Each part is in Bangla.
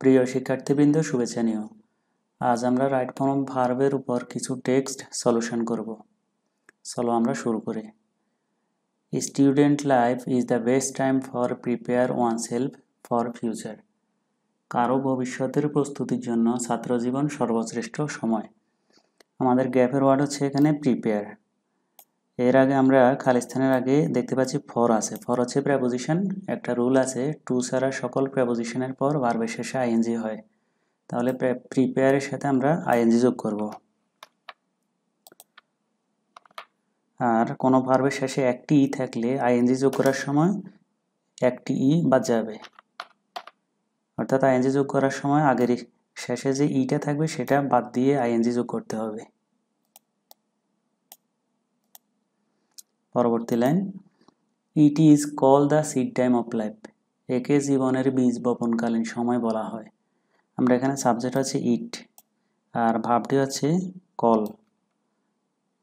প্রিয় শিক্ষার্থীবৃন্দ, শুভেচ্ছা নিও। আজ আমরা রাইট ফর্ম ভার্বের উপর কিছু টেক্সট সলিউশন করব। চলো আমরা শুরু করি। Student life is the best time for prepare oneself for future. কারো ভবিষ্যতের প্রস্তুতির জন্য ছাত্রজীবন সর্বশ্রেষ্ঠ সময়। আমাদের গ্যাপের ওয়ার্ড হচ্ছে এখানে প্রিপেয়ার। এর আগে আমরা খালিস্তানের আগে দেখতে পাচ্ছি ফর আছে। ফর হচ্ছে প্রেপোজিশন। একটা রুল আছে, টু ছাড়া সকল প্রেপোজিশনের পর ভার্বের শেষে আইএনজি হয়। তাহলে প্রিপেয়ারের সাথে আমরা আইএনজি যোগ করব। আর কোনো ভার্বের শেষে একটি ই থাকলে আইএনজি যোগ করার সময় একটি ই বাদ যাবে। অর্থাৎ আইএনজি যোগ করার সময় আগের শেষে যে ইটা থাকবে সেটা বাদ দিয়ে আইএনজি যোগ করতে হবে। পরবর্তী line, it is call the seed time of life. একে জীবনের বীজ বপনকালীন সময় বলা হয়। আমরা এখানে সাবজেক্ট হচ্ছে ইট আর ভার্বটি হচ্ছে কল,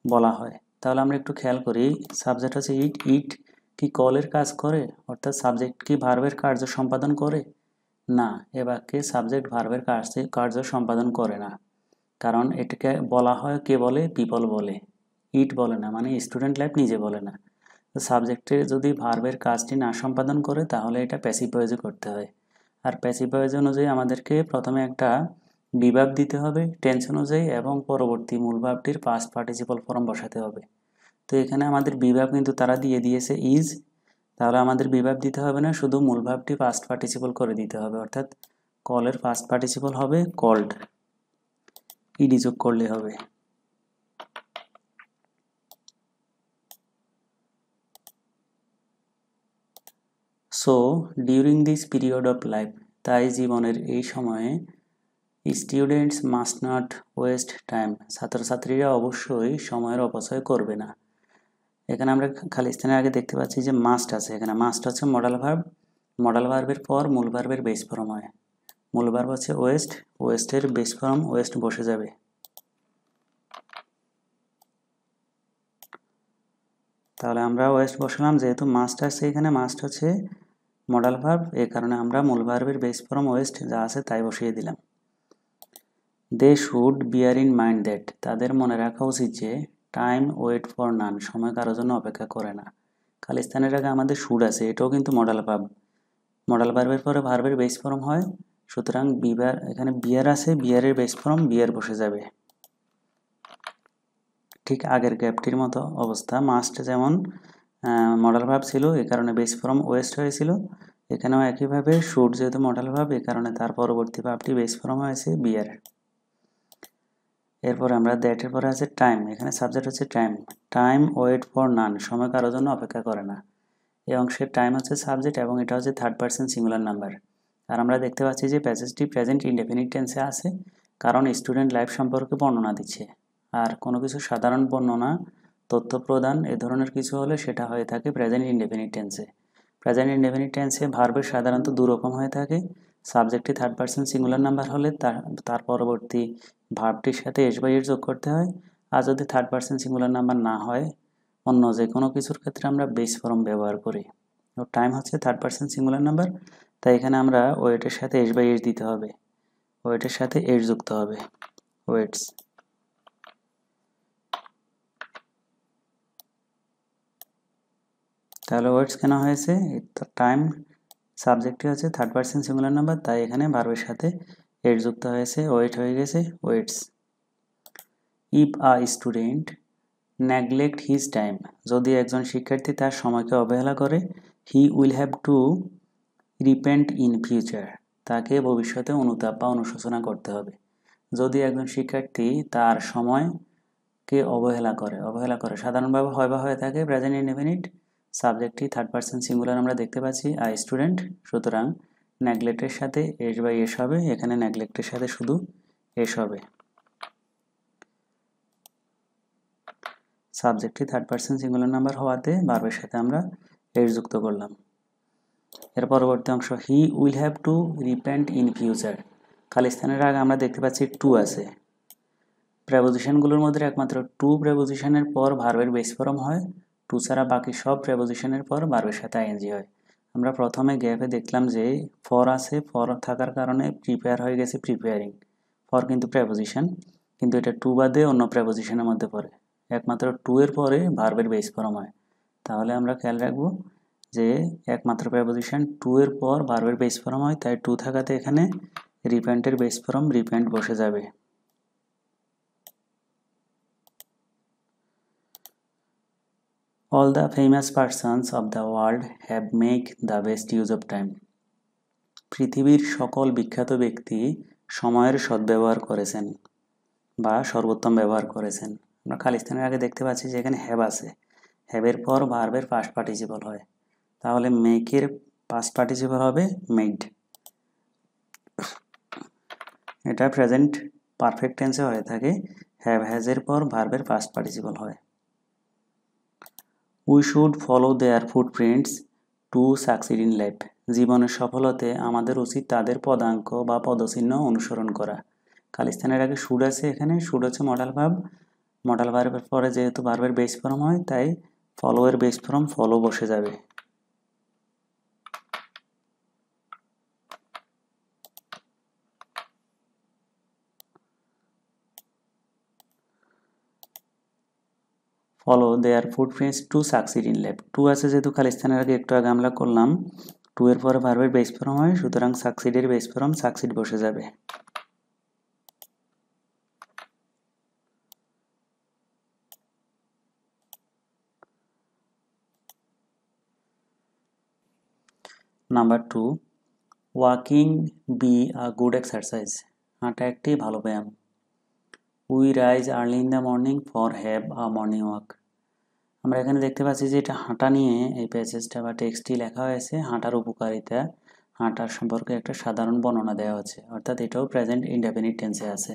বলা হয়। তাহলে আমরা একটু খেয়াল করি, সাবজেক্ট হচ্ছে ইট, ইট কি কলের কাজ করে? অর্থাৎ সাবজেক্ট কি ভার্বের কার্য সম্পাদন করে? না, এ বাক্যে সাবজেক্ট ভার্বের কার্য সম্পাদন করে না। কারণ এটাকে বলা হয় কে বলে? পিপল বলে, ইট বলে না, মানে স্টুডেন্ট লাইফ নিজে বলে না। তো সাবজেক্টে যদি ভার্বের কাজটি না সম্পাদন করে তাহলে এটা প্যাসিভ ভয়েসে করতে হয়। আর প্যাসিভ ভয়েস অনুযায়ী আমাদেরকে প্রথমে একটা বিভাব দিতে হবে টেন্স অনুযায়ী এবং পরবর্তী মূল ভার্বটির পাস্ট পার্টিসিপল ফর্ম বসাতে হবে। তো এখানে আমাদের বিভাব কিন্তু তারা দিয়ে দিয়েছে ইজ, তাহলে আমাদের বিভাব দিতে হবে না, শুধু মূল ভার্বটি পাস্ট পার্টিসিপল করে দিতে হবে। অর্থাৎ কলের পাস্ট পার্টিসিপল হবে কল্ড, ইডি যোগ করলে হবে। So during this period of life, তাই জীবনের এই সময়ে students must not waste time, ছাত্রছাত্রীরা অবশ্যই সময়ের অপচয় করবে না। এখানে আমরা খালিস্তানের আগে দেখতে পাচ্ছি যে মাস্ট আছে। এখানে মাস্ট হচ্ছে মডাল ভার্ব, মডাল ভার্বের পর মূল ভার্বের বেস ফর্ম হয়। মূল ভার্ব হচ্ছে ওয়েস্ট, ওয়েস্টের বেস ফর্ম ওয়েস্ট বসে যাবে। তাহলে আমরা ওয়েস্ট বসালাম, যেহেতু মাস্ট আছে এখানে, মাস্ট হচ্ছে মডাল ভার্ব, এই কারণে আমরা মূল ভার্বের বেস ফর্ম ওয়েস্ট যা আছে তাই বসিয়ে দিলাম। They should bear in mind that, তাদের মনে রাখা উচিত যে টাইম ওয়েট ফর নান, সময় কারোর জন্য অপেক্ষা করে না। খালিস্তানের আগে আমাদের শুড আছে, এটাও কিন্তু মডাল ভার্ব। মডাল ভার্বের পরে ভার্বের বেস ফর্ম হয়, সুতরাং বিয়ার, এখানে বিয়ার আছে, বিয়ারের বেস ফর্ম বিয়ার বসে যাবে। ঠিক আগের গ্যাপটির মতো অবস্থা, মাস্ট যেমন মডাল ভার্ব ছিল এই কারণে বেস ফর্ম ওয়েস্ট হয়েছিল, এখানেও একইভাবে শুড যেহেতু মডাল ভার্ব এই কারণে তার পরবর্তী ভার্বটি বেস ফর্ম হয়েছে বিয়ার। এরপর আমরা দ্যাটের পরে আছে টাইম, এখানে সাবজেক্ট হচ্ছে time. Time wait for none, সময় কারোর জন্য অপেক্ষা করে না। এই অংশের টাইম হচ্ছে সাবজেক্ট এবং এটা হচ্ছে থার্ড পারসন সিঙ্গুলার নাম্বার। আর আমরা দেখতে পাচ্ছি যে প্যাসেজটি প্রেজেন্ট ইনডেফিনিট টেন্সে আছে, কারণ স্টুডেন্ট লাইফ সম্পর্কে বর্ণনা দিচ্ছে। আর কোনো কিছু সাধারণ বর্ণনা, তথ্য প্রদান এ ধরনের কিছু হলে সেটা হয়ে থাকে প্রেজেন্ট ইনডেফিনিট টেন্সে। প্রেজেন্ট ইনডেফিনিট টেন্সে ভার্বের সাধারণত দুরকম হয়ে থাকে। সাবজেক্টটি থার্ড পারসন সিঙ্গুলার নাম্বার হলে তার পরবর্তী ভার্বটির সাথে এস বাই এর যোগ করতে হয়। আর যদি থার্ড পারসন সিঙ্গুলার নাম্বার না হয়, অন্য যে কোনো কিছুর ক্ষেত্রে আমরা বেস ফর্ম ব্যবহার করি। তো টাইম হচ্ছে থার্ড পারসন সিঙ্গুলার নাম্বার, তাই এখানে আমরা ওয়েটের সাথে এস বাই এস দিতে হবে, ওয়েটের সাথে এস যুক্ত হবে, ওয়েটস। তাহলে ওয়েটস কেন হয়েছে? টাইম সাবজেক্টটি হচ্ছে থার্ড পারসন সিঙ্গুলার নাম্বার, তাই এখানে ভার্বের সাথে এস যুক্ত হয়েছে, ওয়েট হয়ে গেছে waits. If a student neglect his time, যদি একজন শিক্ষার্থী তার সময়কে অবহেলা করে, he will have to repent in future, তাকে ভবিষ্যতে অনুতাপ বা অনুশোচনা করতে হবে। যদি একজন শিক্ষার্থী তার সময়কে অবহেলা করে সাধারণভাবে হয় বা হয়ে থাকে প্রেজেন্ট ইনডেফিনিট, সাবজেক্টটি থার্ড পারসন সিঙ্গুলার আমরা দেখতে পাচ্ছি আ স্টুডেন্ট, সুতরাং নেগলেক্টের সাথে এস বাই এস হবে, এখানে নেগলেক্টের সাথে শুধু এস হবে। সাবজেক্টটি থার্ড পারসন সিঙ্গুলার নাম্বার হওয়াতে ভার্বের সাথে আমরা এস যুক্ত করলাম। এর পরবর্তী অংশ, he will have to repent in future. খালিস্তানের আগে আমরা দেখতে পাচ্ছি টু আছে। প্রেপোজিশনগুলোর মধ্যে একমাত্র টু প্রেপোজিশনের পর ভার্বের বেস ফর্ম হয়, টু ছাড়া বাকি সব প্রেপোজিশনের পর ভার্বের সাথে আইএনজি হয়। আমরা প্রথমে গ্যাপে দেখলাম যে ফর আছে, ফর থাকার কারণে প্রিপেয়ার হয়ে গেছে প্রিপেয়ারিং। ফর কিন্তু প্রেপোজিশন, কিন্তু এটা টু বাদে অন্য প্রেপোজিশনের মধ্যে পড়ে, একমাত্র টু এর পরে ভার্বের বেস ফর্ম হয়। তাহলে আমরা খেয়াল রাখবো যে একমাত্র প্রেপোজিশন টু এর পর ভার্বের বেস ফর্ম হয়, তাই টু থাকাতে এখানে রিপেন্টের বেস ফর্ম রিপেন্ট বসে যাবে। All the famous persons of the world have made the best use of time. পৃথিবীর সকল বিখ্যাত ব্যক্তি সময়ের সদ্ব্যবহার করেছেন বা সর্বোত্তম ব্যবহার করেছেন। আমরা খালিস্তানের আগে দেখতে পাচ্ছি যে এখানে হ্যাভ আছে, হ্যাভের পর ভার্বের পাস্ট পার্টিসিপল হয়, তাহলে মেকের পাস্ট পার্টিসিপল হবে মেড। এটা প্রেজেন্ট পারফেক্ট টেন্সে হয়ে থাকে, হ্যাভ হ্যাজের পর ভার্বের পাস্ট পার্টিসিপল হয়। We should follow their footprints to succeed in life. জীবনের সফল হতে আমাদের উচিত তাদের পদাঙ্ক বা পদচিহ্ন অনুসরণ করা। খালিস্তানের আগে শুড আছে, এখানে শুড হচ্ছে মডাল ভার্ব, মডাল ভার্বের পরে যেহেতু ভার্বের বেস ফর্ম হয় তাই ফলো এর বেস ফর্ম ফলো বসে যাবে। Follow their footprints to succeed in life. To আছে যেহেতু খালিস্তানের আগে একটু আগে আমরা করলাম, টু এর পরে ভার্বের বেস ফর্ম হয়, সুতরাং সাকসিডের বেস ফর্ম সাকসিড বসে যাবে। Number 2, walking be a good exercise. হাঁটা একটি ভালো ব্যায়াম। We rise early in the morning for have a morning walk. আমরা এখানে দেখতে পাচ্ছি যে এটা হাঁটা নিয়ে এই প্যাসেজটা বা টেক্সটটি লেখা হয়েছে, হাঁটার উপকারিতা, হাঁটার সম্পর্কে একটা সাধারণ বর্ণনা দেওয়া হচ্ছে, অর্থাৎ এটাও প্রেজেন্ট ইনডেফিনিট টেন্সে আছে।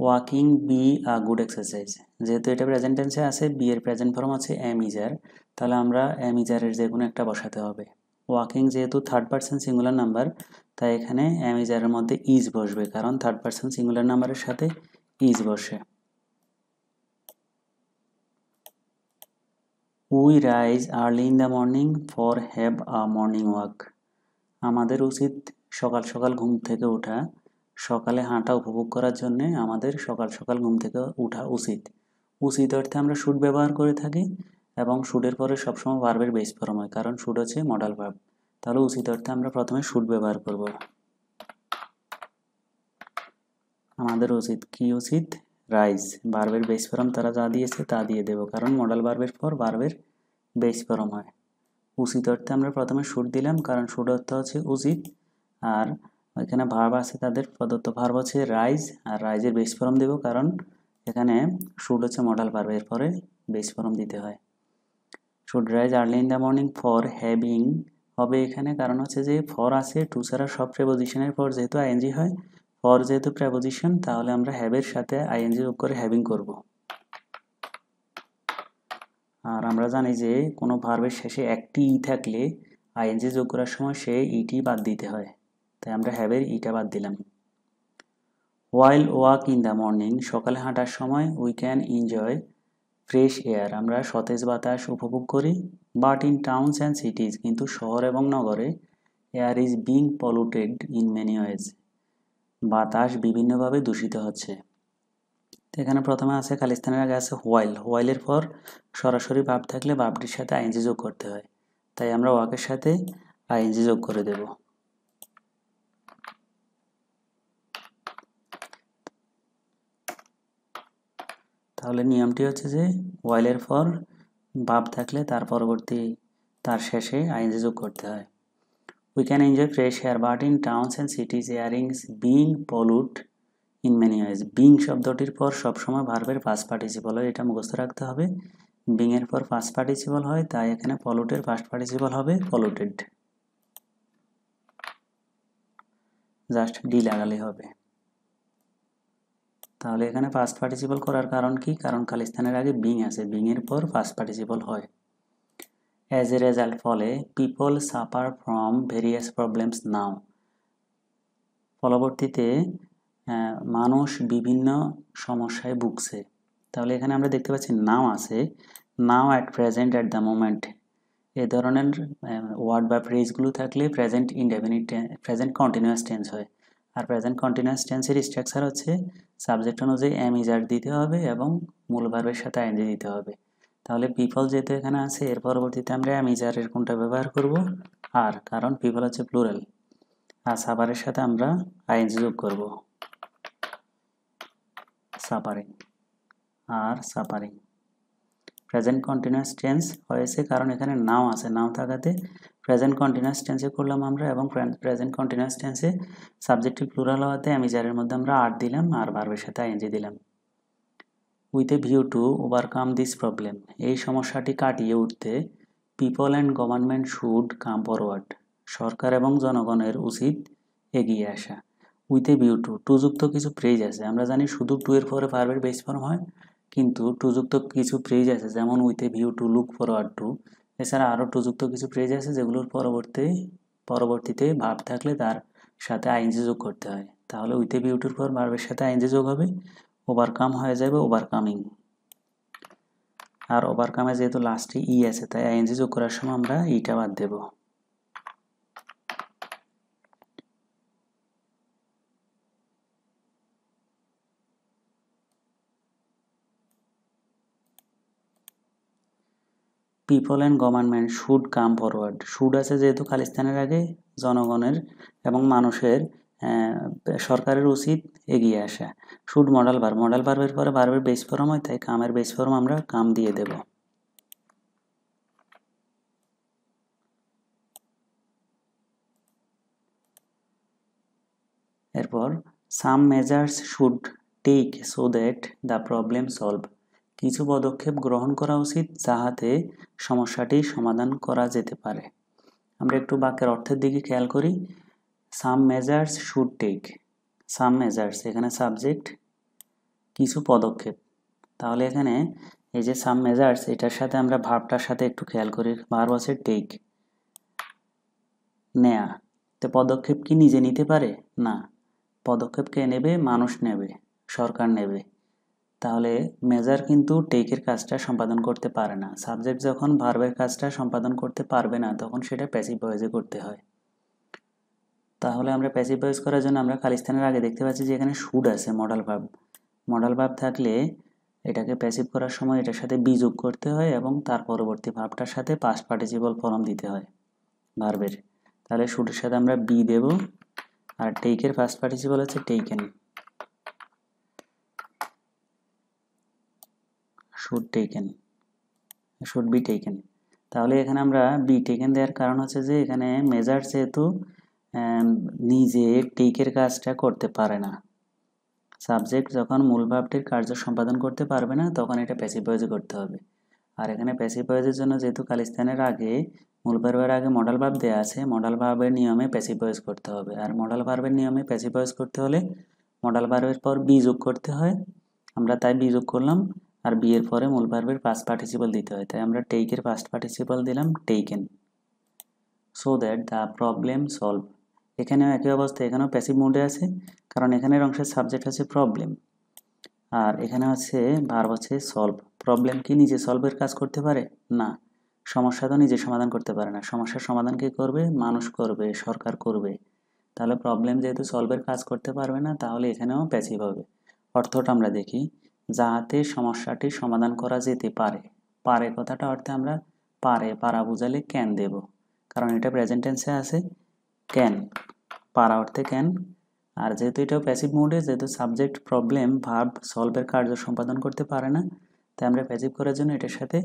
Walking be a good exercise, যেহেতু এটা প্রেজেন্ট টেন্সে আছে, বি এর প্রেজেন্ট ফর্ম আছে এম ইজার, তাহলে আমরা এম ইজারের যে কোনো একটা বসাতে হবে। ওয়াকিং যেহেতু থার্ড পারসন সিঙ্গুলার নাম্বার, তাই এখানে এম ইজারের মধ্যে ইজ বসবে, কারণ থার্ড পারসন সিঙ্গুলার নাম্বারের সাথে ইজ বসে। We rise early in the morning for have a morning walk. আমাদের উচিত সকাল সকাল ঘুম থেকে ওঠা, সকালে হাঁটা উপভোগ করার জন্যে আমাদের সকাল সকাল ঘুম থেকে ওঠা উচিত। উচিত অর্থে আমরা শুড ব্যবহার করে থাকি এবং শুডের পরে সবসময় ভার্বের বেস ফর্ম হয়, কারণ শুড হচ্ছে মডাল ভার্ব। তাহলে উচিত অর্থে আমরা প্রথমে শুড ব্যবহার করব। আমাদের উচিত কি উচিত? রাইজ, ভার্বের বেস ফর্ম তারা যা দিয়েছে তা দিয়ে দেব, কারণ মডাল ভার্বের পর ভার্বের বেস ফর্ম হয়। উচিত অর্থে আমরা প্রথমে শুড দিলাম, কারণ শুড অর্থ হচ্ছে উচিত, আর এখানে ভার্ব আছে, তাদের প্রদত্ত ভার্ব হচ্ছে রাইজ, আর রাইজের বেস ফর্ম দেব, কারণ এখানে শুড হচ্ছে মডাল ভার্ব, এর পরে বেস ফর্ম দিতে হয়। Should rise early in the morning for having হবে এখানে, কারণ হচ্ছে যে ফর আছে, টু ছাড়া সব প্রেপোজিশনের পর যেহেতু আইএনজি হয়, ফর যেহেতু প্রেপোজিশন, তাহলে আমরা হ্যাভের সাথে আইএনজি যোগ করে হ্যাভিং করব। আর আমরা জানি যে কোনো ভার্বের শেষে একটি ই থাকলে আইএনজি যোগ করার সময় সে ইটি বাদ দিতে হয়, তাই আমরা হ্যাভের ইটা বাদ দিলাম। While walk in the morning, সকালে হাঁটার সময় we can enjoy fresh air, আমরা সতেজ বাতাস উপভোগ করি। বাট ইন টাউনস অ্যান্ড সিটিজ, কিন্তু শহর এবং নগরে air is being polluted in many ways, বাতাস বিভিন্নভাবে দূষিত হচ্ছে। তো এখানে প্রথমে আছে খালিস্তানের আগে আছে হোয়াইল, হোয়াইলের পর সরাসরি ভাব থাকলে ভাবটির সাথে আইএনজি যোগ করতে হয়, তাই আমরা ওয়াকের সাথে আইএনজি যোগ করে দেব। তাহলে নিয়মটি হচ্ছে যে হোয়াইলের পর ভাব থাকলে তার শেষে আইএনজি যোগ করতে হয়। We can enjoy fresh air but in towns and সিটিজ air is being pollute in many ways. Being শব্দটির পর সবসময় ভার্বের পাস্ট পার্টিসিপল হয়, এটা মুখস্থ রাখতে হবে। বিং এর পর পাস্ট পার্টিসিপল হয়, তাই এখানে পলিউটের পাস্ট পার্টিসিপল হবে পলিউটেড, জাস্ট ডি লাগালেই হবে। তাহলে এখানে পাস্ট পার্টিসিপল করার কারণ কি? কারণ খালিস্তানের আগে বিং আছে, বিং এর পর পাস্ট পার্টিসিপল হয়। অ্যাজ এ রেজাল্ট, ফলে people suffer from various problems now, পরবর্তীতে মানুষ বিভিন্ন সমস্যায় ভুগছে। তাহলে এখানে আমরা দেখতে পাচ্ছি নাও আছে, now at present at the moment, এই ধরনের ওয়ার্ড বা ফ্রেজগুলো থাকলে present indefinite present continuous tense হয়। আর প্রেজেন্ট কন্টিনিউয়াস টেন্সের স্ট্রাকচার হচ্ছে সাবজেক্ট অনুযায়ী এম ইজ আর দিতে হবে এবং মূল ভার্বের সাথে আইএনজি দিতে হবে। তাহলে পিপল যেহেতু এখানে আছে, এর পরবর্তীতে আমরা এম ইজ আর এর কোনটা ব্যবহার করব? আর, কারণ পিপল হচ্ছে প্লুরাল। আর সাফারের সাথে আমরা আইএনজি যোগ করব, suffering. Are suffering present continuous tense হয়েছে কারণ এখানে নাও আছে, নাও থাকাতে প্রেজেন্ট কন্টিনিউয়াস টেন্সে করলাম আমরা, এবং প্রেজেন্ট কন্টিনিউয়াস টেন্সে সাবজেক্টিভ প্লুরাল হওয়াতে অ্যামিজারের মধ্যে আমরা আর দিলাম আর ভার্বের সাথে আইএনজি দিলাম। With a view to overcome this problem, এই সমস্যাটি কাটিয়ে উঠতে people and government should come forward, সরকার এবং জনগণের উচিত এগিয়ে আসা। উইথ এ ভিউ টু, টুযুক্ত কিছু ফ্রেজ আছে, আমরা জানি শুধু টু এর পরে ভার্বের বেস ফর্ম হয়, কিন্তু টুযুক্ত কিছু ফ্রেজ আছে যেমন with a view two, look forward to. এছাড়া আরও টুযুক্ত কিছু ফ্রেজ আছে যেগুলোর পরবর্তীতে ভার্ব থাকলে তার সাথে আইএনজি যোগ করতে হয়। তাহলে উইথ এ ভিউ টুর পর ভার্বের সাথে আইএনজি যোগ হবে, ওভারকাম হয়ে যাবে ওভারকামিং। আর ওভারকামে যেহেতু লাস্টে ই আছে তাই আইএনজি যোগ করার সময় আমরা ইটা বাদ দেব। People and government should come forward, should আছে যেহেতু খালিস্তানের আগে, জনগণের এবং মানুষের সরকারের উচিত এগিয়ে আসা। শুড মডাল ভার্ব, মডাল ভার্বের পরে ভার্বের বেস ফর্ম হয় তাই কামের বেস ফর্ম আমরা কাম দিয়ে দেব। এরপর some measures should take so that the problem solve, কিছু পদক্ষেপ গ্রহণ করা উচিত যাহাতে সমস্যাটি সমাধান করা যেতে পারে। আমরা একটু বাক্যের অর্থের দিকে খেয়াল করি। Some measures should take, some measures এখানে সাবজেক্ট, কিছু পদক্ষেপ। তাহলে এখানে এই যে সাম মেজার্স এটার সাথে আমরা ভার্বটার সাথে একটু খেয়াল করি, ভার্ব আছে টেক, নেয়া। তো পদক্ষেপ কি নিজে নিতে পারে? না, পদক্ষেপ কে নেবে? মানুষ নেবে, সরকার নেবে। তাহলে মেজার কিন্তু টেকের কাজটা সম্পাদন করতে পারে না। সাবজেক্ট যখন ভার্বের কাজটা সম্পাদন করতে পারবে না তখন সেটা প্যাসিভ ভয়েসে করতে হয়। তাহলে আমরা প্যাসিভ ভয়েস করার জন্য আমরা খালিস্তানের আগে দেখতে পাচ্ছি যে এখানে শুড আছে মডাল ভার্ব। মডাল ভার্ব থাকলে এটাকে প্যাসিভ করার সময় এটার সাথে বি যোগ করতে হয় এবং তার পরবর্তী ভার্বটার সাথে পাস্ট পার্টিসিপল ফর্ম দিতে হয় ভার্বের। তাহলে শুডের সাথে আমরা বি দেব, আর টেকের ফার্স্ট পার্টিসিপল হচ্ছে taken, should taken, should be taken. তাহলে এখানে আমরা বি টেকেন দেওয়ার কারণ হচ্ছে যে এখানে মেজার যেহেতু নিজে টেকের কাজটা করতে পারে না, সাবজেক্ট যখন মূল ভার্বটির কার্য সম্পাদন করতে পারবে না তখন এটা প্যাসিভ ভয়েসে করতে হবে। আর এখানে প্যাসিভ ভয়েসের জন্য যেহেতু খালিস্তানের আগে মূল ভার্বের আগে মডাল ভার্ব দেওয়া আছে, মডাল ভার্বের নিয়মে প্যাসিভ ভয়েস করতে হবে। আর মডাল ভার্বের নিয়মে প্যাসিভ ভয়েস করতে হলে মডাল ভার্বের পর বি যোগ করতে হয়, আমরা তাই বি যোগ করলাম। আর বি এর পরে মূল ভার্বের পাস্ট পার্টিসিপল দিতে হয়, তাই আমরা টেকের পাস্ট পার্টিসিপল দিলাম taken. So that the problem solve, এখানেও একই অবস্থা, এখানেও প্যাসিভ মোডে আছে কারণ এখানের অংশের সাবজেক্ট হচ্ছে প্রবলেম, আর এখানে হচ্ছে ভার্ব হচ্ছে সলভ। প্রবলেম কি নিজে সলভের কাজ করতে পারে? না, সমস্যা তো নিজে সমাধান করতে পারে না, সমস্যার সমাধান কে করবে? মানুষ করবে, সরকার করবে। তাহলে প্রবলেম যেহেতু সলভের কাজ করতে পারবে না তাহলে এখানেও প্যাসিভ হবে। অর্থটা আমরা দেখি, যাহাতে সমস্যাটি সমাধান করা যেতে পারে। পারে কথাটা অর্থে আমরা পারা বুঝালে ক্যান দেব, কারণ এটা প্রেজেন্ট টেন্সে আছে ক্যান, পারা অর্থে ক্যান। আর যেহেতু এটাও প্যাসিভ মোডে, যেহেতু সাবজেক্ট প্রবলেম ভার্ব সলভের কার্য সম্পাদন করতে পারে না, তাই আমরা প্যাসিভ করার জন্য এটার সাথে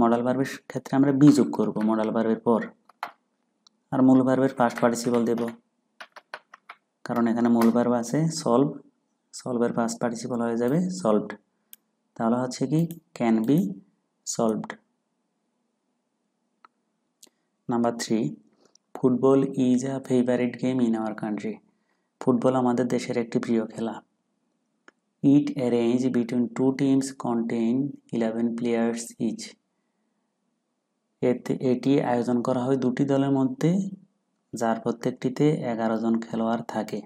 মডাল ভার্বের ক্ষেত্রে আমরা বি যোগ করব মডাল ভার্বের পর, আর মূল ভার্বের ফার্স্ট পার্টিসিপল দেব, কারণ এখানে মূল ভার্ব আছে সলভ, সলভের ফার্স্ট পার্টিসিপল হয়ে যাবে সলভড। তাহলে হচ্ছে কি can be solved. Number 3, football is a favourite game in our country, football আমাদের দেশের একটি প্রিয় খেলা। It arrange between two teams contain 11 players each, এটি আয়োজন করা হয় দুটি দলের মধ্যে যার প্রত্যেকটিতে 11 জন খেলোয়াড় থাকে।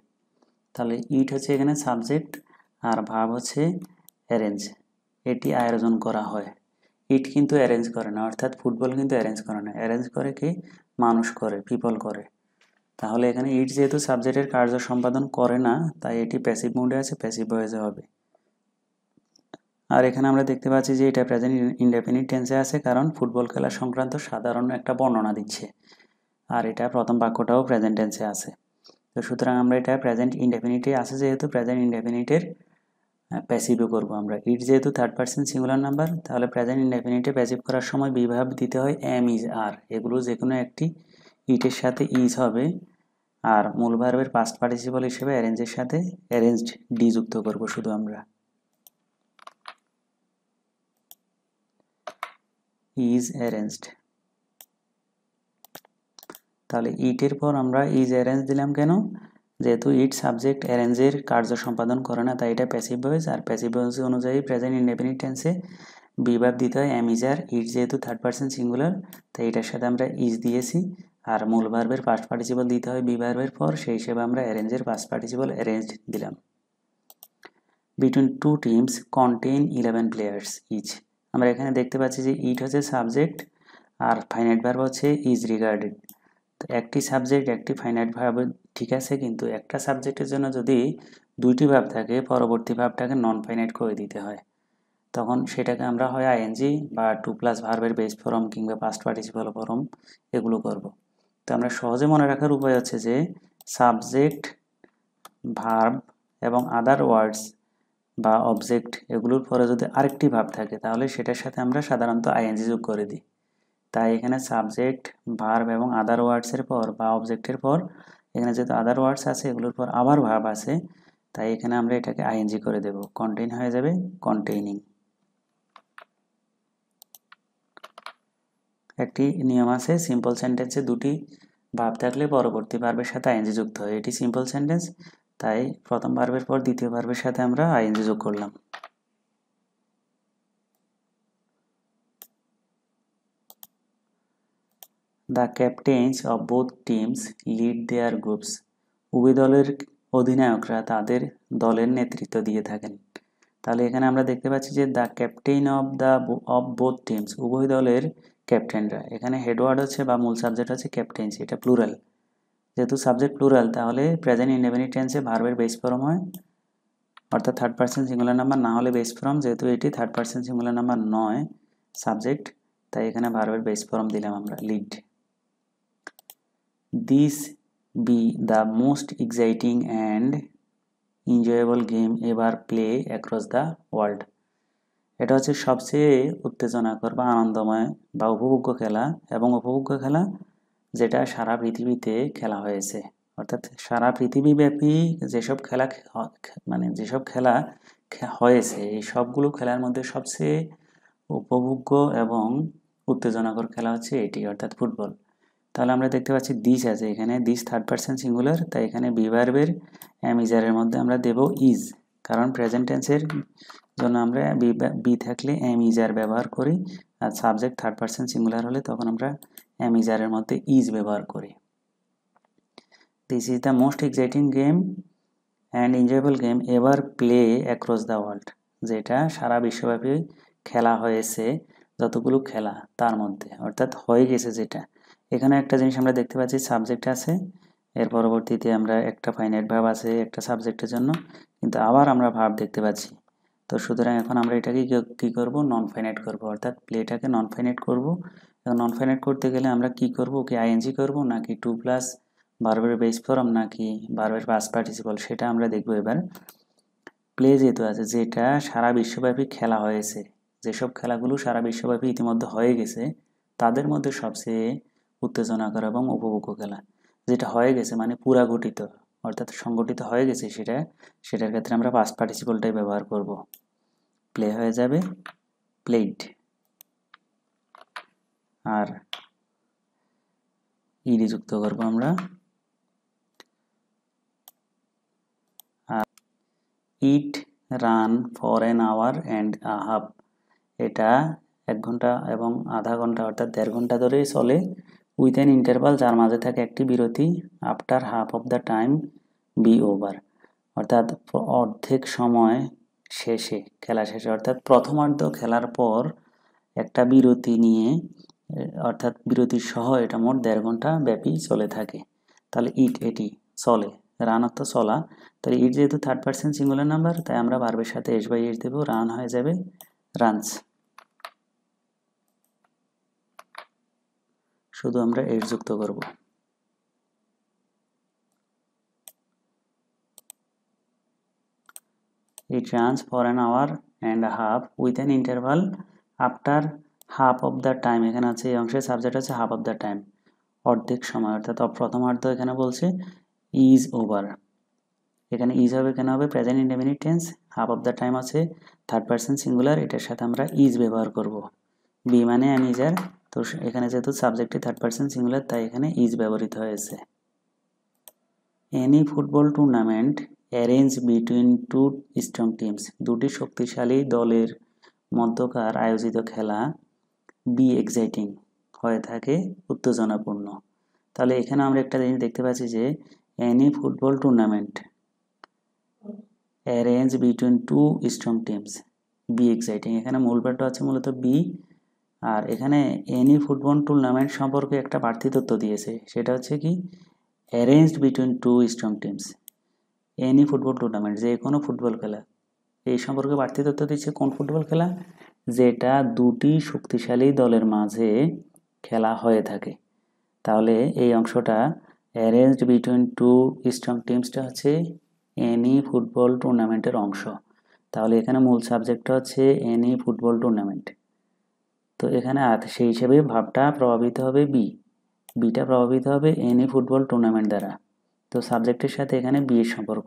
তাহলে ইট হচ্ছে এখানে সাবজেক্ট আর ভার্ব হচ্ছে অ্যারেঞ্জ, এটি আয়োজন করা হয়। ইট কিন্তু অ্যারেঞ্জ করে না, অর্থাৎ ফুটবল কিন্তু অ্যারেঞ্জ করে না, অ্যারেঞ্জ করে কি মানুষ করে, পিপল করে। তাহলে এখানে ইট যেহেতু সাবজেক্টের কার্য সম্পাদন করে না, তাই এটি প্যাসিভ মোডে আছে, প্যাসিভ ভয়েসে হবে। আর এখানে আমরা দেখতে পাচ্ছি যে এটা প্রেজেন্ট ইনডেফিনিট টেন্সে আছে, কারণ ফুটবল খেলা সংক্রান্ত সাধারণ একটা বর্ণনা দিচ্ছে। আর এটা প্রথম বাক্যটাও প্রেজেন্ট টেন্সে আছে। তো সুতরাং আমরা এটা প্রেজেন্ট ইনডেফিনিটে আছে, যেহেতু প্রেজেন্ট ইনডেফিনিটের প্যাসিভও করব আমরা। ইট যেহেতু থার্ড পারসন সিঙ্গুলার নাম্বার, তাহলে প্রেজেন্ট ইনডেফিনিটে প্যাসিভ করার সময় বিভাব দিতে হয় এম, ইজ, আর। এগুলো যে কোনো একটি ইটের সাথে ইজ হবে, আর মূল ভার্বের পাস্ট পার্টিসিপল হিসেবে অ্যারেঞ্জের সাথে অ্যারেঞ্জড ডি যুক্ত করব শুধু আমরা। ইজ অ্যারেঞ্জড, তাহলে ইটের পর আমরা ইজ অ্যারেঞ্জ দিলাম কেন? যেহেতু ইট সাবজেক্ট অ্যারেঞ্জের কার্য সম্পাদন করে না, তাই এটা প্যাসিভ ভয়েস। আর প্যাসিভ ভয়েস অনুযায়ী প্রেজেন্ট ইনডেফিনিট টেন্সে বিভাব দিতে হয় এম, ইজ, আর। ইট যেহেতু থার্ড পারসন সিঙ্গুলার, তাই এটার সাথে আমরা ইজ দিয়েছি। আর মূল ভার্বের পাস্ট পার্টিসিপল দিতে হয় বি ভার্বের পর, সেই হিসেবে আমরা অ্যারেঞ্জের পাস্ট পার্টিসিপল অ্যারেঞ্জড দিলাম। Between two teams contain 11 players each. আমরা এখানে দেখতে পাচ্ছি যে ইট হচ্ছে সাবজেক্ট আর ফাইনাইট ভার্ব হচ্ছে ইজ রিগার্ডেড। তো একটি সাবজেক্ট একটি ফাইনাইট ভার্ব ঠিক আছে, কিন্তু একটা সাবজেক্টের জন্য যদি দুইটি ভার্ব থাকে, পরবর্তী ভার্বটাকে নন ফাইনাইট করে দিতে হয়। তখন সেটাকে আমরা হয় আইএনজি বা টু প্লাস ভার্বের বেস ফর্ম কিংবা পাস্ট পার্টিসিপাল ফর্ম এগুলো করব। তো আমরা সহজে মনে রাখার উপায় হচ্ছে যে সাবজেক্ট, ভার্ব এবং আদার ওয়ার্ডস বা অবজেক্ট এগুলোর পরে যদি আরেকটি ভার্ব থাকে, তাহলে সেটার সাথে আমরা সাধারণত আইএনজি যোগ করে দিই। তাই এখানে সাবজেক্ট, ভার্ব এবং আদার ওয়ার্ডসের পর বা অবজেক্টের পর, এখানে যেহেতু আদার ওয়ার্ডস আছে এগুলোর পর আবার ভার্ব আছে, তাই এখানে আমরা এটাকে আইএনজি করে দেব, কন্টেইন হয়ে যাবে কন্টেইনিং। একটি নিয়ম আছে, সিম্পল সেন্টেন্সে দুটি ভার্ব থাকলে পরবর্তী ভার্বের সাথে আইএনজি যুক্ত হয়। এটি সিম্পল সেন্টেন্স, তাই প্রথম ভার্বের পর দ্বিতীয় ভার্বের সাথে আমরা আইএনজি যোগ করলাম। The captain's of both teams lead there groups. উভয় দলের অধিনায়করা তাদের দলের নেতৃত্ব দিয়ে থাকেন। তাহলে এখানে আমরা দেখতে পাচ্ছি যে the captain of both teams, উভয় দলের ক্যাপ্টেনরা। এখানে হেডওয়ার্ড হচ্ছে বা মূল সাবজেক্ট হচ্ছে ক্যাপ্টেন্স, এটা প্লুরাল। যেহেতু সাবজেক্ট প্লুরাল, তাহলে প্রেজেন্ট ইনডেফিনিট টেন্সে ভার্বের বেস ফর্ম হয়, অর্থাৎ থার্ড পারসন সিঙ্গুলার নাম্বার না হলে বেস ফর্ম। যেহেতু এটি থার্ড পারসন সিঙ্গুলার নাম্বার নয় সাবজেক্ট, তাই এখানে ভার্বের বেস ফর্ম দিলাম আমরা, lead. This B the most exciting and enjoyable game ever play across the world. এটা হচ্ছে সবচেয়ে উত্তেজনাকর বা আনন্দময় বা উপভোগ্য খেলা, এবং উপভোগ্য খেলা যেটা সারা পৃথিবীতে খেলা হয়েছে। অর্থাৎ সারা পৃথিবীব্যাপী যেসব খেলা যেসব খেলা হয়েছে, এই সবগুলো খেলার মধ্যে সবচেয়ে উপভোগ্য এবং উত্তেজনাকর খেলা হচ্ছে এটি, অর্থাৎ ফুটবল। তাহলে আমরা দেখতে পাচ্ছি দিস আছে এখানে, দিস থার্ড পারসন সিঙ্গুলার, তাই এখানে বি ভার্বের ইজারের মধ্যে আমরা দেব ইজ, কারণ প্রেজেন্ট টেন্সের জন্য আমরা বি থাকলে ইজার ব্যবহার করি, আর সাবজেক্ট থার্ড পারসন সিঙ্গুলার হলে তখন আমরা ইজারের মধ্যে ইজ ব্যবহার করি। This is the most exciting game and enjoyable game ever play across the world, যেটা সারা বিশ্বব্যাপী খেলা হয়েছে, যতগুলো খেলা তার মধ্যে, অর্থাৎ হয়ে গেছে যেটা। এখানে একটা জিনিস আমরা দেখতে পাচ্ছি, সাবজেক্ট আছে, এর পরবর্তীতে আমরা একটা ফাইনাইট ভার্ব আছে একটা সাবজেক্টের জন্য, কিন্তু আবার আমরা ভার্ব দেখতে পাচ্ছি। তো সুতরাং এখন আমরা এটাকে কী করব, নন ফাইনাইট করব, অর্থাৎ প্লেটাকে নন ফাইনাইট করব। এবং নন ফাইনাইট করতে গেলে আমরা কি করব, ওকে আইএনজি করব নাকি টু প্লাস ভার্বের বেস ফর্ম নাকি ভার্বের পাস্ট পার্টিসিপল, সেটা আমরা দেখব এবার। প্লে যেহেতু আছে, যেটা সারা বিশ্বব্যাপী খেলা হয়েছে, যেসব খেলাগুলো সারা বিশ্বব্যাপী ইতিমধ্যে হয়ে গেছে, তাদের মধ্যে সবচেয়ে উত্তেজনাকর এবং উপভোগ্য খেলা, যেটা হয়ে গেছে মানে পুরা ঘটিত, অর্থাৎ সংগঠিত হয়ে গেছে, সেটার ক্ষেত্রে আমরা পাস্ট পার্টিসিপলটাই ব্যবহার করব। প্লে হয়ে যাবে প্লেড, আর ইডি যুক্ত করব আমরা। আর it run for an hour and a half, এটা 1 ঘন্টা এবং আধা ঘন্টা অর্থাৎ 1.5 ঘন্টা ধরেই চলে, উইথ অ্যান ইন্টারভাল, যার মাঝে থাকে একটি বিরতি, after half of the time be over, অর্থাৎ অর্ধেক সময় শেষে, খেলা শেষে, অর্থাৎ প্রথমার্ধ খেলার পর একটা বিরতি নিয়ে অর্থাৎ বিরতি সহ এটা মোট 1.5 ঘন্টা ব্যাপী চলে থাকে। তাহলে এটি চলে, রান অর্থ চলা। তাহলে ইট যেহেতু থার্ড পার্সন সিঙ্গুলার নাম্বার, তাই আমরা ভার্বের সাথে s/s দেবো, রান হয়ে যাবে রানস। শুধু আমরা এস যুক্ত করব। It runs for an hour and a half with an interval after half of the time। এখানে আছে এই অংশের সাবজেক্ট আছে half of the time, অর্ধেক সময়, অর্থাৎ প্রথমার্ধ এখানে বলছে ইজ ওভার। এখানে ইজ হবে কেন হবে, present indefinite tense, half of the time আছে থার্ড পার্সন সিঙ্গুলার, এটার সাথে আমরা ইজ ব্যবহার করব। বি মানে অ্যামিজার, তো এখানে যেহেতু সাবজেক্টে থার্ড পার্সন সিঙ্গুলার, তাই এখানে ইজ ব্যবহৃত হয়েছে। Any football tournament arrange between two strong teams. দুটি শক্তিশালী দলের মধ্যকার আয়োজিত খেলা বি এক্সাইটিং হয়ে থাকে উত্তেজনাপূর্ণ। তাহলে এখানে আমরা একটা জিনিস দেখতে পাচ্ছি যে any football tournament arrange between two strong teams be exciting, এখানে মূল ব্যাপারটা হচ্ছে মূলত বি। আর এখানে এনি ফুটবল টুর্নামেন্ট সম্পর্কে একটা বাড়তি তথ্য দিয়েছে, সেটা হচ্ছে কি arranged between two strong teams. Any football tournament, যে কোনো ফুটবল খেলা, এই সম্পর্কে বাড়তি তথ্য দিচ্ছে কোন ফুটবল খেলা, যেটা দুটি শক্তিশালী দলের মাঝে খেলা হয়ে থাকে। তাহলে এই অংশটা অ্যারেঞ্জড বিটুইন টু স্ট্রং টিমসটা হচ্ছে এনি ফুটবল টুর্নামেন্টের অংশ। তাহলে এখানে মূল সাবজেক্টটা হচ্ছে এনি ফুটবল টুর্নামেন্ট। তো এখানে সেই হিসেবে ভাবটা প্রভাবিত হবে বিটা প্রভাবিত হবে এনি ফুটবল টুর্নামেন্ট দ্বারা। তো সাবজেক্টের সাথে এখানে বি এর সম্পর্ক,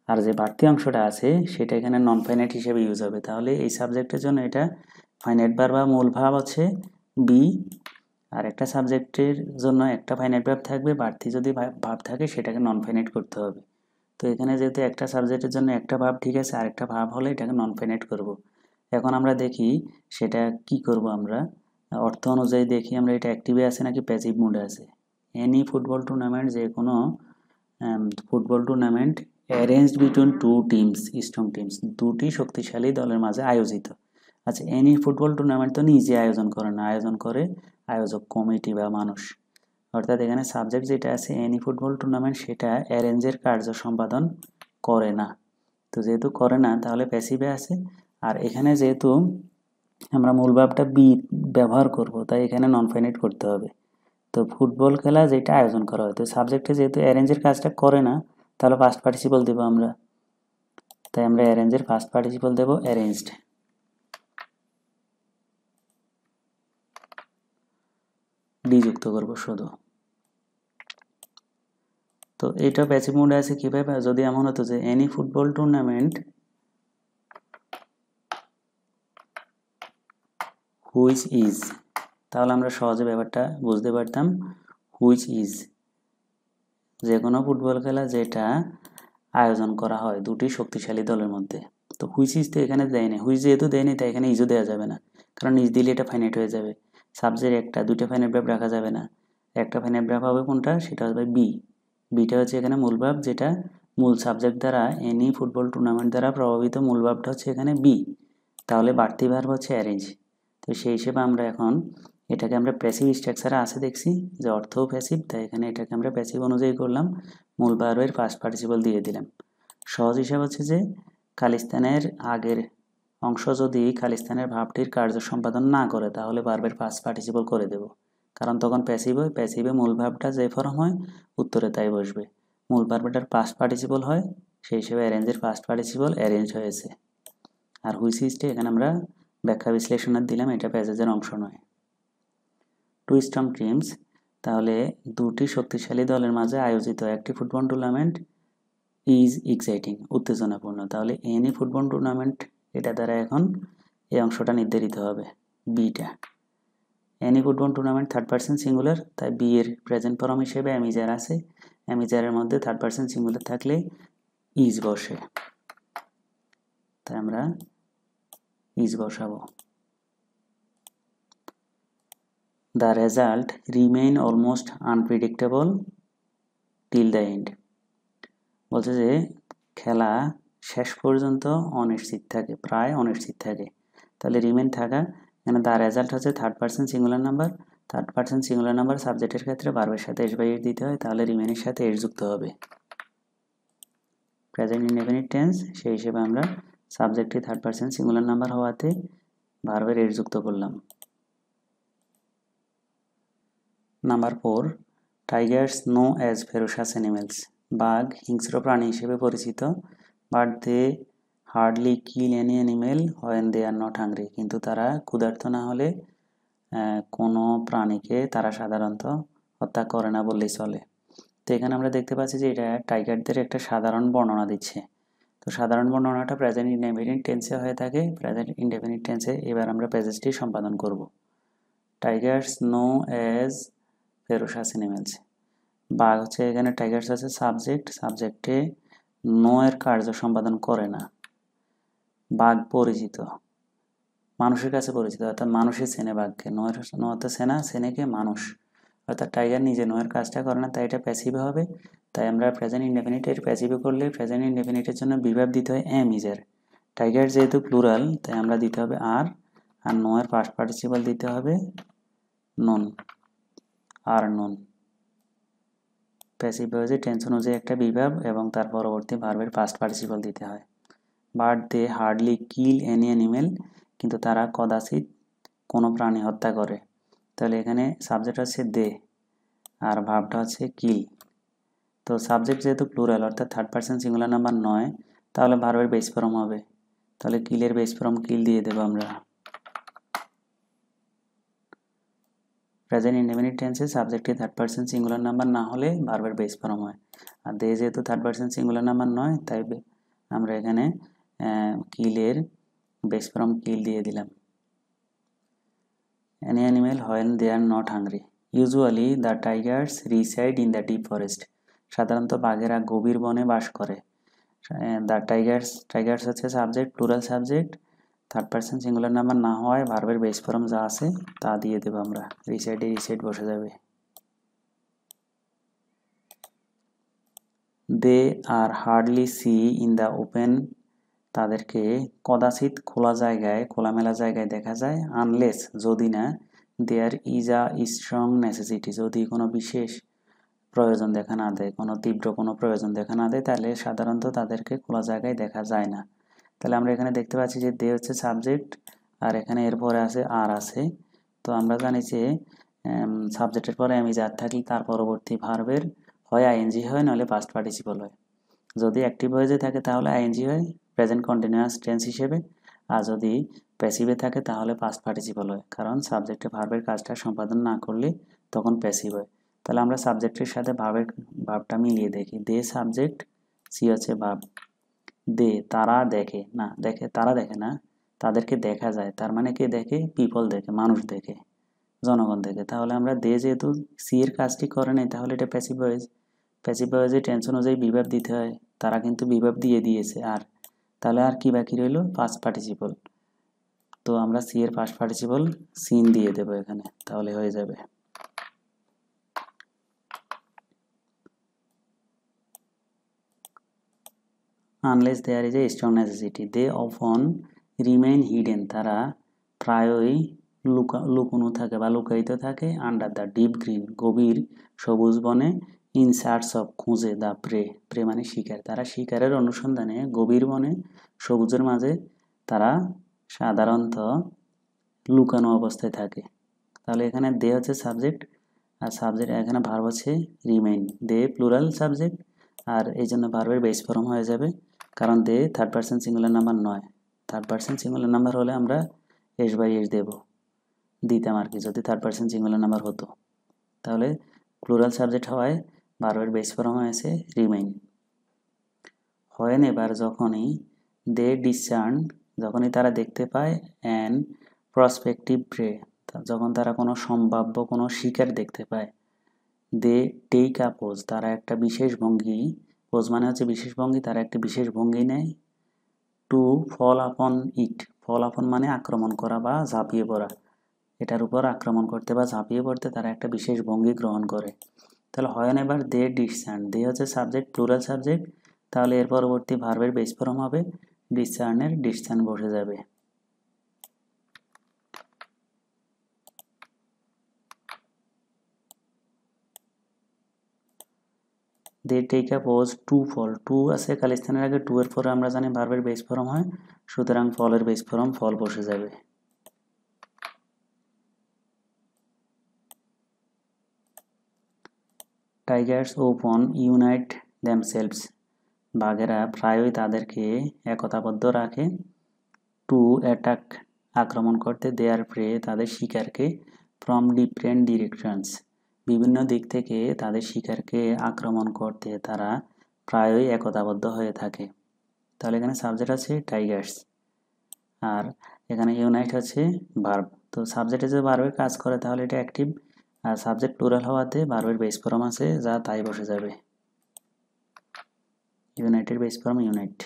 আর যে বাড়তি অংশটা আছে সেটা এখানে নন ফাইনাইট হিসেবে ইউজ হবে। তাহলে এই সাবজেক্টের জন্য এটা ফাইনাইট ভার্ব বা মূল ভাব হচ্ছে বি, আর একটা সাবজেক্টের জন্য একটা ফাইনাইট ভার্ব থাকবে, বাড়তি যদি ভাব থাকে সেটাকে নন ফাইনাইট করতে হবে। তো এখানে যেহেতু একটা সাবজেক্টের জন্য একটা ভাব ঠিক আছে, আর একটা ভাব হলে এটাকে নন ফাইনাইট করব। এখন আমরা দেখি সেটা কি করব, আমরা অর্থ অনুযায়ী দেখি আমরা এটা অ্যাক্টিভে আছে নাকি প্যাসিভ মোডে আছে। এনি ফুটবল টুর্নামেন্ট, যে কোনো football tournament arranged between two teams strong teams, দুটি শক্তিশালী দলের মাঝে আয়োজিত। আচ্ছা, এনি ফুটবল টুর্নামেন্ট তো নিজে আয়োজন করে না, আয়োজন করে আয়োজক কমিটি বা মানুষ। অর্থাৎ এখানে সাবজেক্ট যেটা আছে এনি ফুটবল টুর্নামেন্ট, সেটা অ্যারেঞ্জের কার্য সম্পাদন করে না। তো যেহেতু করে না তাহলে প্যাসিভে আছে। আর এখানে যেহেতু আমরা মূল ভাবটা বি ব্যবহার করব, তাই এখানে নন ফাইনাইট করতে হবে। তো ফুটবল খেলা যেটা আয়োজন করা হয়, তো সাবজেক্টে যেহেতু অ্যারেঞ্জের কাজটা করে না, তাহলে ফার্স্ট পার্টিসিপল দেবো আমরা। তাই আমরা অ্যারেঞ্জের ফার্স্ট পার্টিসিপল দেবো অ্যারেঞ্জড। ডি যুক্ত করব শুধু। তো এটা প্যাসিভ মোডে আছে কিভাবে, যদি এমন হতো যে any football tournament which is, তাহলে আমরা সহজে ব্যাপারটা বুঝতে পারতাম। হুইচ ইজ, যে কোনো ফুটবল খেলা যেটা আয়োজন করা হয় দুটি শক্তিশালী দলের মধ্যে। তো হুইচ ইজ তো এখানে দেয়নি, হুইচ যেহেতু দেয়নি তাই এখানে ইজও দেওয়া যাবে না, কারণ ইজ দিলে এটা ফাইনাইট হয়ে যাবে। সাবজেক্ট একটা, দুইটা ফাইনাইট ভার্ব রাখা যাবে না। একটা ফাইনাইট ভার্ব হবে কোনটা, সেটা হবে বি। বিটা হচ্ছে এখানে মূল ভার্ব, যেটা মূল সাবজেক্ট দ্বারা এনি ফুটবল টুর্নামেন্ট দ্বারা প্রভাবিত মূল ভার্বটা হচ্ছে এখানে বি। তাহলে বাড়তি ভার্ব হচ্ছে অ্যারেঞ্জ। তো সেই হিসেবে আমরা এখন এটাকে আমরা প্যাসিভ স্ট্রাকচারে আছে দেখছি যে অর্থও প্যাসিভ, তাই এখানে এটাকে আমরা প্যাসিভ অনুযায়ী করলাম, মূল ভার্বের ফার্স্ট পার্টিসিপল দিয়ে দিলাম। সহজ হিসাব হচ্ছে যে খালিস্তানের আগের অংশ যদি খালিস্তানের ভাবটির কার্য সম্পাদন না করে, তাহলে ভার্বের ফার্স্ট পার্টিসিপল করে দেব, কারণ তখন প্যাসিভ হয়। প্যাসিভে মূল ভাবটা যে ফর্ম হয় উত্তরে তাই বসবে। মূল ভার্বটার পাস্ট পার্টিসিপল হয়, সেই হিসেবে অ্যারেঞ্জের ফার্স্ট পার্টিসিপল অ্যারেঞ্জ হয়েছে। আর হুইচ ইজটা এখানে আমরা ব্যাখ্যা বিশ্লেষণের দিলাম, এটা প্যাসেজের অংশ নয়। টু স্ট্রং টিমস, তাহলে দুটি শক্তিশালী দলের মাঝে আয়োজিত একটি ফুটবল টুর্নামেন্ট ইজ এক্সাইটিং, উত্তেজনাপূর্ণ। তাহলে এনি ফুটবল টুর্নামেন্ট, এটা দ্বারা এখন এই অংশটা নির্ধারিত হবে, beta. Any football tournament third person singular, তাই বি এর প্রেজেন্ট ফর্ম হিসেবে অ্যামিজার আছে, অ্যামিজারের মধ্যে থার্ড পার্সন সিঙ্গুলার থাকলে ইজ বসে, তাই আমরা ইজ বসাবো। The result remain almost unpredictable till the end, বলছে যে খেলা শেষ পর্যন্ত অনিশ্চিত থাকে, প্রায় অনিশ্চিত থাকে। তাহলে রিমেইন থাকা, এখানে দ্য রেজাল্ট হচ্ছে third person singular number. Third person singular number সাবজেক্টের ক্ষেত্রে ভার্বের সাথে এস বাই এস দিতে হয়, তাহলে রিমেনের সাথে এস যুক্ত হবে। প্রেজেন্ট ইনডেফিনিট টেন্স, সেই হিসেবে আমরা সাবজেক্টটি থার্ড পারসন সিঙ্গুলার নাম্বার হওয়াতে ভার্বের এস যুক্ত করলাম। Number 4, tigers know as ferocious animals. বাঘ হিংস্র প্রাণী হিসেবে পরিচিত, but they hardly kill any animal when they are not hungry. কিন্তু তারা ক্ষুধার্ত না হলে কোনো প্রাণীকে তারা সাধারণত হত্যা করে না বললেই চলে। তো এখানে আমরা দেখতে পাচ্ছি যে এটা টাইগারদের একটা সাধারণ বর্ণনা দিচ্ছে। তো সাধারণ বর্ণনাটা প্রেজেন্ট ইনডেফিনিট টেন্সে হয়ে থাকে। প্রেজেন্ট ইনডেফিনিট টেন্সে এবার আমরা প্যাসেজটি সম্পাদন করব। Tigers know as ferocious animals. বাঘ হচ্ছে, এখানে টাইগার্স আছে সাবজেক্ট, সাবজেক্টে নো এর কার্য সম্পাদন করে না। বাঘ পরিচিত, মানুষের কাছে পরিচিত, অর্থাৎ মানুষই চেনে বাঘকে। নোতে চেনা, চেনেকে মানুষ, অর্থাৎ টাইগার নিজে নোয়ের কাজটা করে না, তাই এটা প্যাসিভ হবে। তাই আমরা প্রেজেন্ট ইনডেফিনিটের প্যাসিভে করলে প্রেজেন্ট ইনডেফিনিটের জন্য বিভাব দিতে হয় এম ইজের। টাইগার যেহেতু প্লুরাল তাই আমরা দিতে হবে আর নোয়ের পাস্ট পার্টিসিপাল দিতে হবে নন, আর নন। প্যাসিভ ভয়েসে টেন্স অনুযায়ী একটা বিভাব এবং তার পরবর্তী ভার্বের পাস্ট পার্টিসিপাল দিতে হয়। But they hardly kill any animal, কিন্তু তারা কদাচিৎ কোনো প্রাণী হত্যা করে। তাহলে এখানে সাবজেক্ট হচ্ছে দে আর ভার্বটা হচ্ছে কিল। তো সাবজেক্ট যেহেতু প্লুরাল অর্থাৎ থার্ড পারসন সিঙ্গুলার নাম্বার নয়, তাহলে ভার্বের বেস ফর্ম হবে। তাহলে কিলের বেস ফর্ম কিল দিয়ে দেবো আমরা। প্রেজেন্ট ইনডেফিনিট টেন্সে সাবজেক্টে থার্ড পারসন সিঙ্গুলার নাম্বার না হলে ভার্বের বেস ফর্ম হয়। আর দে যেহেতু থার্ড পারসন সিঙ্গুলার নাম্বার নয়, তাই আমরা এখানে কিলের বেস ফর্ম কিল দিয়ে দিলাম। Any animal when they are not hungry. Usually the tigers reside in the deep forest. সাধারণত বাঘেরা গভীর বনে বাস করে। দ্য টাইগার্স হচ্ছে subject, plural subject, third person singular number না হওয়ায় ভার্বের বেস ফর্ম যা আছে তা দিয়ে দেবো আমরা। রিসাইডে রিসাইড বসে যাবে। They are hardly see in the open, তাদেরকে কদাচিৎ খোলামেলা জায়গায় দেখা যায়। আনলেস, যদি না, there is a strong necessity, যদি কোনো বিশেষ প্রয়োজন দেখা না দেয়, কোনো তীব্র কোনো প্রয়োজন দেখা না দেয়, তাহলে সাধারণত তাদেরকে খোলা জায়গায় দেখা যায় না। তাহলে আমরা এখানে দেখতে পাচ্ছি যে দে হচ্ছে সাবজেক্ট আর এখানে এরপরে আছে আর আছে। তো আমরা জানি যে সাবজেক্টের পরে আমি যার থাকলে তার পরবর্তী ভার্বের হয় আইএনজি হয়, নাহলে পাস্ট পার্টিসিপল হয়। যদি অ্যাক্টিভ ভয়েসে থাকে তাহলে আইএনজি হয় প্রেজেন্ট কন্টিনিউয়াস টেন্স হিসেবে, আর যদি প্যাসিভে থাকে তাহলে পাস্ট পার্টিসিপল হয়, কারণ সাবজেক্টে ভার্বের কাজটা সম্পাদন না করলে তখন প্যাসিভ হয়। তাহলে আমরা সাবজেক্টের সাথে ভার্বটা মিলিয়ে দেখি। দে সাবজেক্ট, সি হচ্ছে ভার্ব। দে তারা দেখে না, তারা দেখে না, তাদেরকে দেখা যায়, তার মানে কে দেখে? পিপল দেখে, মানুষ দেখে, জনগণ দেখে। তাহলে আমরা দে যেহেতু সি এর কাজটি করে নাই, তাহলে এটা প্যাসিভ ভয়েস। প্যাসিভ ভয়েসে টেন্স অনুযায়ী বিভাব দিতে হয়, তারা কিন্তু বিভাব দিয়ে দিয়েছে। আর তাহলে আর কি বাকি রইল? Past participle. তো আমরা সি এর পাস্ট পার্টিসিপল সিন দিয়ে দেব এখানে, তাহলে হয়ে যাবে। Unless there is a strong necessity, they often remain hidden, তারা প্রায়ই লুকোনো থাকে বা লুকায়িত থাকে। আন্ডার দ্য ডিপ গ্রিন, গভীর সবুজ বনে। ইন সার্চ অফ, খুঁজে। দ্য প্রে মানে শিকার, তারা শিকারের অনুসন্ধানে গভীর বনে সবুজের মাঝে তারা সাধারণত লুকানো অবস্থায় থাকে। তাহলে এখানে দে হচ্ছে সাবজেক্ট আর সাবজেক্ট এখানে ভার্ব হচ্ছে রিমেইন। দে প্লুরাল সাবজেক্ট আর এই জন্য ভার্বের বেস ফর্ম হয়ে যাবে, কারণ দে থার্ড পারসন সিঙ্গুলার নাম্বার নয়। থার্ড পারসন সিঙ্গুলার নাম্বার হলে আমরা এস বাই এস দিতাম আর কি, যদি থার্ড পারসন সিঙ্গুলার নাম্বার হতো। তাহলে প্লুরাল সাবজেক্ট হওয়ায় ভার্বের বেস ফর্ম হয়েছে রিমেইন। হয় এবার যখনই দে ডিসচার্ন, যখনই তারা দেখতে পায় অ্যান্ড প্রসপেক্টিভ প্রে, যখন তারা কোনো সম্ভাব্য কোনো শিকার দেখতে পায়। দে টেক আ পোজ, তারা একটা বিশেষ ভঙ্গি, পোজ মানে হচ্ছে বিশেষ ভঙ্গি, তারা একটা বিশেষ ভঙ্গি নেয়। টু ফল আপন ইট, ফল আপন মানে আক্রমণ করা বা ঝাঁপিয়ে পড়া, এটার উপর আক্রমণ করতে বা ঝাঁপিয়ে পড়তে তারা একটা বিশেষ ভঙ্গি গ্রহণ করে। তাহলে হয় এবার দে ডিসচার্ন, দে হচ্ছে সাবজেক্ট, প্লুরাল সাবজেক্ট, তাহলে এর পরবর্তী ভার্বের বেস ফর্ম হবে ডিসচার্নের ডিসচার্ন বসে যাবে। They take a pause to fall, to আছে খালিস্তানের আগে, টু এর পরে আমরা জানি ভার্বের বেস ফর্ম হয়, সুতরাং ফলের বেস ফর্ম ফল বসে যাবে। টাইগার্স ওপন ইউনাইট দেমসেলভস, বাঘেরা প্রায়ই তাদেরকে একতাবদ্ধ রাখে। টু অ্যাটাক, আক্রমণ করতে, দেয়ার প্রে, তাদের শিকারকে, ফ্রম ডিফারেন্ট ডিরেকশনস, বিভিন্ন দিক থেকে তাদের শিকারকে আক্রমণ করতে তারা প্রায়ই একতাবদ্ধ হয়ে থাকে। তাহলে এখানে সাবজেক্ট আছে টাইগার্স, আর এখানে ইউনাইট হচ্ছে ভার্ব। তো সাবজেক্টে যে ভার্বের কাজ করে তাহলে এটা অ্যাক্টিভ, আর সাবজেক্ট প্লুরাল হওয়াতে ভার্বের বেস ফর্ম আছে যা তাই বসে যাবে। United base form unite.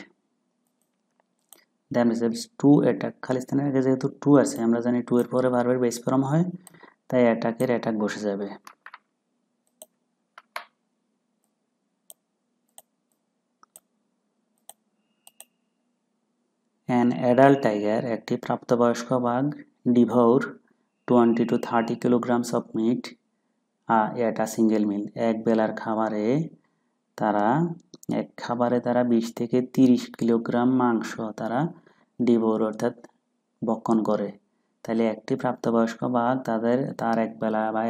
Themselves to attack, খালিস্তানের আগে যেহেতু টু আছে, আমরা জানি টু এর পরে ভার্বের বেস ফর্ম হয়, তাই অ্যাটাকের অ্যাটাক বসে যাবে। অ্যান অ্যাডাল্ট টাইগার, একটি প্রাপ্তবয়স্ক বাঘ, devour 20 to 30 kilograms of meat at a single meal, এক বেলার খাবারে তারা 20 থেকে 30 কিলোগ্রাম মাংস তারা ডিভোর অর্থাৎ ভক্ষণ করে। তাহলে একটি প্রাপ্তবয়স্ক বাঘ তার এক বেলা বা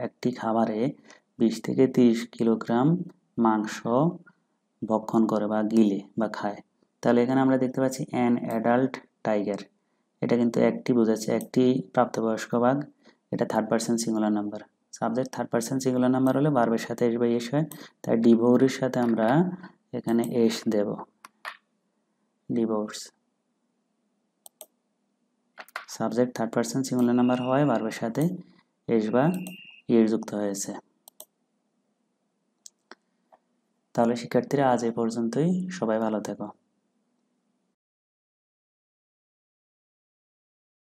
একটি খাবারে 20 থেকে 30 কিলোগ্রাম মাংস ভক্ষণ করে বা গিলে বা খায়। তাহলে এখানে আমরা দেখতে পাচ্ছি অ্যান অ্যাডাল্ট টাইগার, এটা কিন্তু একটি বোঝাচ্ছে, একটি প্রাপ্তবয়স্ক বাঘ, এটা third person singular number. Subject third person singular number হলে ভার্বের সাথে এস বা এস হয়, তাই ডিভোরের সাথে আমরা এখানে এস দেব, devours. Subject third person singular number হয়, ভার্বের সাথে এস বা এর যুক্ত হয়েছে। তাহলে শিক্ষার্থীরা আজ এই পর্যন্তই, সবাই ভালো থেকো।